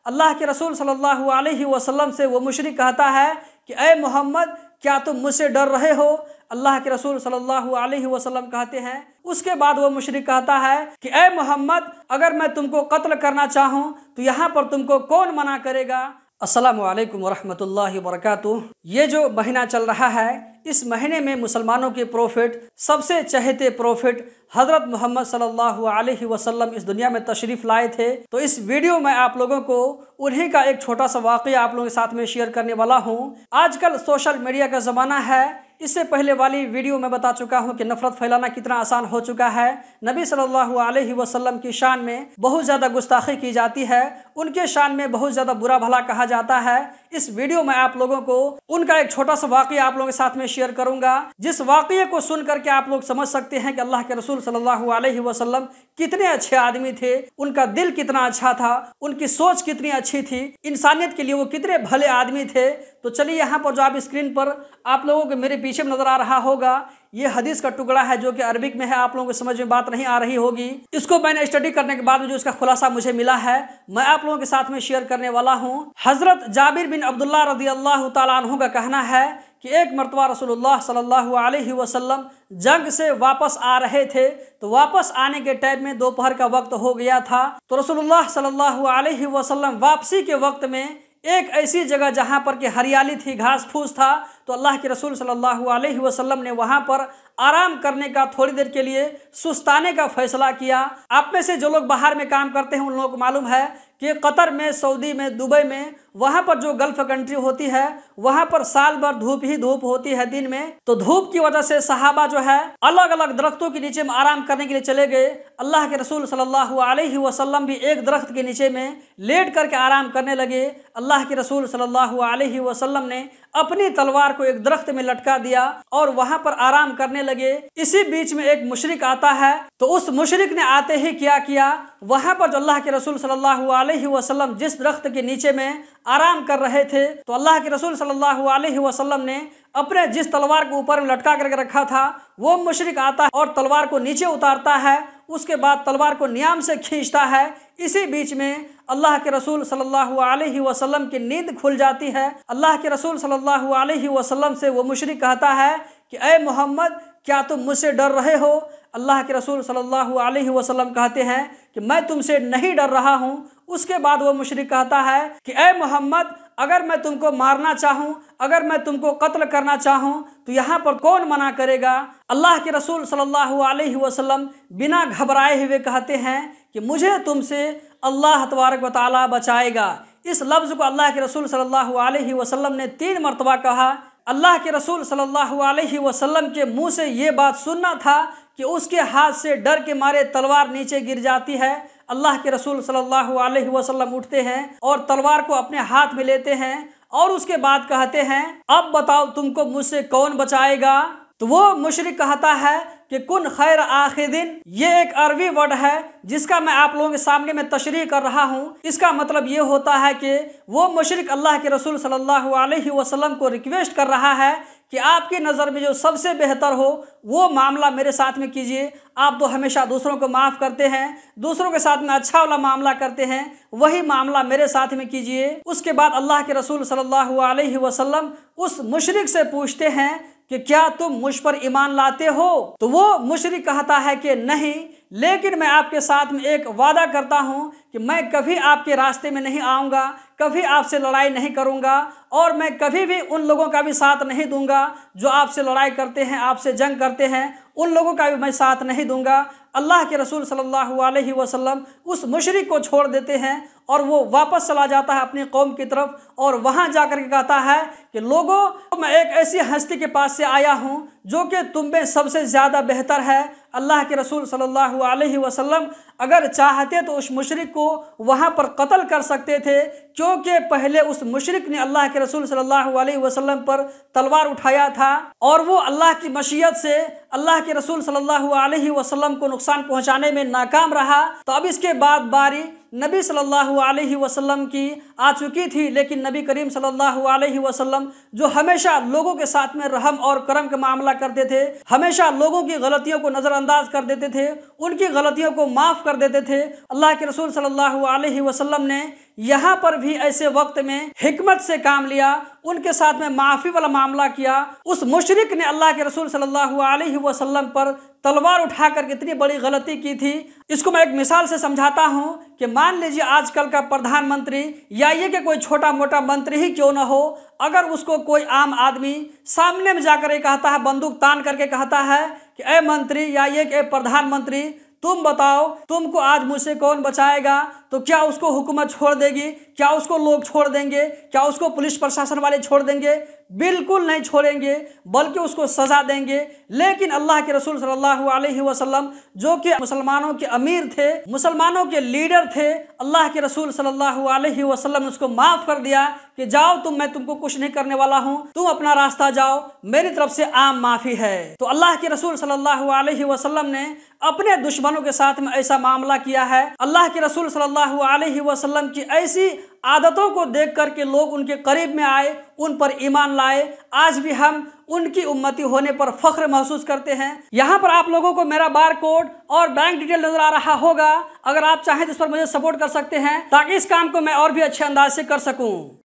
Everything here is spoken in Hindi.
अल्लाह के रसूल सल्लल्लाहु अलैहि वसल्लम से वो मुशरिक कहता है कि ए मोहम्मद, क्या तुम मुझसे डर रहे हो? अल्लाह के रसूल सल्लल्लाहु अलैहि वसल्लम कहते हैं, उसके बाद वो मुशरिक कहता है कि ए मोहम्मद, अगर मैं तुमको कत्ल करना चाहूँ तो यहाँ पर तुमको कौन मना करेगा? अस्सलामु अलैकुम वरहमतुल्लाहि वबरकातुह। ये जो महीना चल रहा है, इस महीने में मुसलमानों के प्रोफेट, सबसे चहेते प्रोफेट हज़रत मोहम्मद सल्लल्लाहु अलैहि वसल्लम इस दुनिया में तशरीफ़ लाए थे। तो इस वीडियो में आप लोगों को उन्हीं का एक छोटा सा वाक़या आप लोगों के साथ में शेयर करने वाला हूँ। आजकल सोशल मीडिया का ज़माना है। इससे पहले वाली वीडियो में बता चुका हूँ कि नफ़रत फैलाना कितना आसान हो चुका है। नबी सल्लल्लाहु अलैहि वसल्लम की शान में बहुत ज़्यादा गुस्ताखी की जाती है, उनके शान में बहुत ज़्यादा बुरा भला कहा जाता है। इस वीडियो में आप लोगों को उनका एक छोटा सा वाक़या आप लोगों के साथ में शेयर करूंगा, जिस वाक़ये को सुन करके आप लोग समझ सकते हैं कि अल्लाह के रसूल सल्लल्लाहु अलैहि वसल्लम कितने अच्छे आदमी थे, उनका दिल कितना अच्छा था, उनकी सोच कितनी अच्छी थी, इंसानियत के लिए वो कितने भले आदमी थे। तो चलिए, यहाँ पर जो आप स्क्रीन पर आप लोगों को मेरे पीछे में नजर आ रहा होगा, ये हदीस का टुकड़ा है जो कि अरबिक में है, आप लोगों को समझ में बात नहीं आ रही होगी। इसको मैंने स्टडी करने के बाद में जो इसका खुलासा मुझे मिला है, मैं आप लोगों के साथ में शेयर करने वाला हूँ। हजरत जाबिर बिन अब्दुल्ला रज़ियल्लाहु ताला अन्हु का कहना है कि एक मरतबा रसूलुल्लाह सल्लल्लाहु अलैहि वसल्लम जंग से वापस आ रहे थे, तो वापस आने के टाइम में दोपहर का वक्त हो गया था। तो रसूलुल्लाह सल्लल्लाहु अलैहि वसल्लम वापसी के वक्त में एक ऐसी जगह जहाँ पर कि हरियाली थी, घास फूस था, तो अल्लाह के रसूल सल्लल्लाहु अलैहि वसल्लम ने वहाँ पर आराम करने का, थोड़ी देर के लिए सुस्ताने का फैसला किया। आप में से जो लोग बाहर में काम करते हैं उन लोगों को मालूम है कि कतर में, सऊदी में, दुबई में, वहाँ पर जो गल्फ कंट्री होती है वहाँ पर साल भर धूप ही धूप होती है दिन में। तो धूप की वजह से सहाबा जो है अलग अलग दरख्तों के नीचे में आराम करने के लिए चले गए। अल्लाह के रसूल सल्लल्लाहु अलैहि वसल्लम भी एक दरख्त के नीचे में लेट करके आराम करने लगे। अल्लाह के रसूल सल्लल्लाहु अलैहि वसल्लम ने अपनी तलवार को एक दरख्त में लटका दिया और वहां पर आराम करने लगे। इसी बीच में एक मुशरिक आता है, तो उस मुशरिक ने आते ही क्या किया, वहां पर जो अल्लाह के रसूल सल्लल्लाहु अलैहि वसल्लम जिस दरख्त के नीचे में आराम कर रहे थे, तो अल्लाह के रसूल सल्लल्लाहु अलैहि वसल्लम ने अपने जिस तलवार को ऊपर में लटका करके रखा था, वो मुशरिक आता है और तलवार को नीचे उतारता है। उसके बाद तलवार को नियाम से खींचता है। इसी बीच में अल्लाह के रसूल सल्लल्लाहु अलैहि वसल्लम की नींद खुल जाती है। अल्लाह के रसूल सल्लल्लाहु अलैहि वसल्लम से वो मुशरिक कहता है कि ए मोहम्मद, क्या तुम मुझसे डर रहे हो? अल्लाह के रसूल सल्लल्लाहु अलैहि वसल्लम कहते हैं कि मैं तुमसे नहीं डर रहा हूँ। उसके बाद वो मुशरिक कहता है कि ए मोहम्मद, अगर मैं तुमको मारना चाहूँ, अगर मैं तुमको कत्ल करना चाहूँ तो यहाँ पर कौन मना करेगा? अल्लाह के रसूल सल्लल्लाहु अलैहि वसल्लम बिना घबराए हुए कहते हैं कि मुझे तुमसे अल्लाह तबारक व तआला बचाएगा। इस लफ्ज़ को अल्लाह के रसूल सल्लल्लाहु अलैहि वसल्लम ने 3 मरतबा कहा। अल्लाह के रसूल सल्लल्लाहु अलैहि वसल्लम के मुँह से ये बात सुनना था कि उसके हाथ से डर के मारे तलवार नीचे गिर जाती है। अल्लाह के रसूल सल्लल्लाहु अलैहि वसल्लम उठते हैं और तलवार को अपने हाथ में लेते हैं और उसके बाद कहते हैं, अब बताओ तुमको मुझसे कौन बचाएगा? तो वो मुशरिक कहता है कि कुन खैर आखिदिन। ये एक अरबी वर्ड है जिसका मैं आप लोगों के सामने में तशरीह कर रहा हूँ। इसका मतलब ये होता है कि वो मुशरिक अल्लाह के रसूल सल्लल्लाहु अलैहि वसल्लम को रिक्वेस्ट कर रहा है कि आपकी नज़र में जो सबसे बेहतर हो वो मामला मेरे साथ में कीजिए। आप तो हमेशा दूसरों को माफ़ करते हैं, दूसरों के साथ में अच्छा वाला मामला करते हैं, वही मामला मेरे साथ में कीजिए। उसके बाद अल्लाह के रसूल सल्लल्लाहु अलैहि वसल्लम उस मुशरिक से पूछते हैं कि क्या तुम मुझ पर ईमान लाते हो? तो वो मुशरिक कहता है कि नहीं, लेकिन मैं आपके साथ में एक वादा करता हूँ कि मैं कभी आपके रास्ते में नहीं आऊँगा, कभी आपसे लड़ाई नहीं करूँगा और मैं कभी भी उन लोगों का भी साथ नहीं दूंगा जो आपसे लड़ाई करते हैं, आपसे जंग करते हैं, उन लोगों का भी मैं साथ नहीं दूंगा। अल्लाह के रसूल सल्लल्लाहु अलैहि वसल्लम उस मुशरिक को छोड़ देते हैं और वो वापस चला जाता है अपनी कौम की तरफ और वहाँ जाकर के कहता है कि लोगों, मैं एक ऐसी हस्ती के पास से आया हूँ जो कि तुम में सबसे ज़्यादा बेहतर है। अल्लाह के रसूल सल्लल्लाहु अलैहि वसल्लम अगर चाहते तो उस मुशरिक को वहाँ पर कत्ल कर सकते थे, क्योंकि पहले उस मुशरिक ने अल्लाह के रसूल सल्लल्लाहु अलैहि वसल्लम पर तलवार उठाया था और वो अल्लाह की मशीयत से अल्लाह के रसूल सल्लल्लाहु अलैहि वसल्लम को नुकसान पहुँचाने में नाकाम रहा। तो अब इसके बाद बारी नबी सल्लल्लाहु अलैहि वसल्लम की आ चुकी थी, लेकिन नबी करीम सल्लल्लाहु अलैहि वसल्लम जो हमेशा लोगों के साथ में रहम और करम का मामला करते थे, हमेशा लोगों की गलतियों को नज़रअंदाज कर देते थे, उनकी गलतियों को माफ़ कर देते थे। अल्लाह के रसूल सल्लल्लाहु अलैहि वसल्लम ने यहाँ पर भी ऐसे वक्त में हिकमत से काम लिया, उनके साथ में माफ़ी वाला मामला किया। उस मुशरिक ने अल्लाह के रसूल सल्लल्लाहु अलैहि वसल्लम पर तलवार उठाकर कितनी बड़ी गलती की थी। इसको मैं एक मिसाल से समझाता हूँ कि मान लीजिए आजकल का प्रधानमंत्री या ये कि कोई छोटा मोटा मंत्री ही क्यों ना हो, अगर उसको कोई आम आदमी सामने में जाकर ये कहता है, बंदूक तान करके कहता है कि ए मंत्री या ये कि प्रधानमंत्री, तुम बताओ तुमको आज मुझसे कौन बचाएगा, तो क्या उसको हुकूमत छोड़ देगी? क्या उसको लोग छोड़ देंगे? क्या उसको पुलिस प्रशासन वाले छोड़ देंगे? बिल्कुल नहीं छोड़ेंगे, बल्कि उसको सजा देंगे। लेकिन अल्लाह के रसूल सल्लल्लाहु अलैहि वसल्लम जो कि मुसलमानों के अमीर थे, मुसलमानों के लीडर थे, अल्लाह के रसूल सल्लल्लाहु अलैहि वसल्लम ने उसको माफ़ कर दिया कि जाओ मैं तुमको कुछ नहीं करने वाला हूँ, तुम अपना रास्ता जाओ, मेरी तरफ से आम माफ़ी है। तो अल्लाह के रसूल सल्लल्लाहु अलैहि वसल्लम ने अपने दुश्मनों के साथ में ऐसा मामला किया है। अल्लाह के रसूल सल्लल्लाहु अलैहि वसल्लम की ऐसी आदतों को देख करके लोग उनके करीब में आए, उन पर ईमान लाए। आज भी हम उनकी उम्मती होने पर फख्र महसूस करते हैं। यहाँ पर आप लोगों को मेरा बार कोड और बैंक डिटेल नजर आ रहा होगा। अगर आप चाहें तो इस पर मुझे सपोर्ट कर सकते हैं, ताकि इस काम को मैं और भी अच्छे अंदाज से कर सकूँ।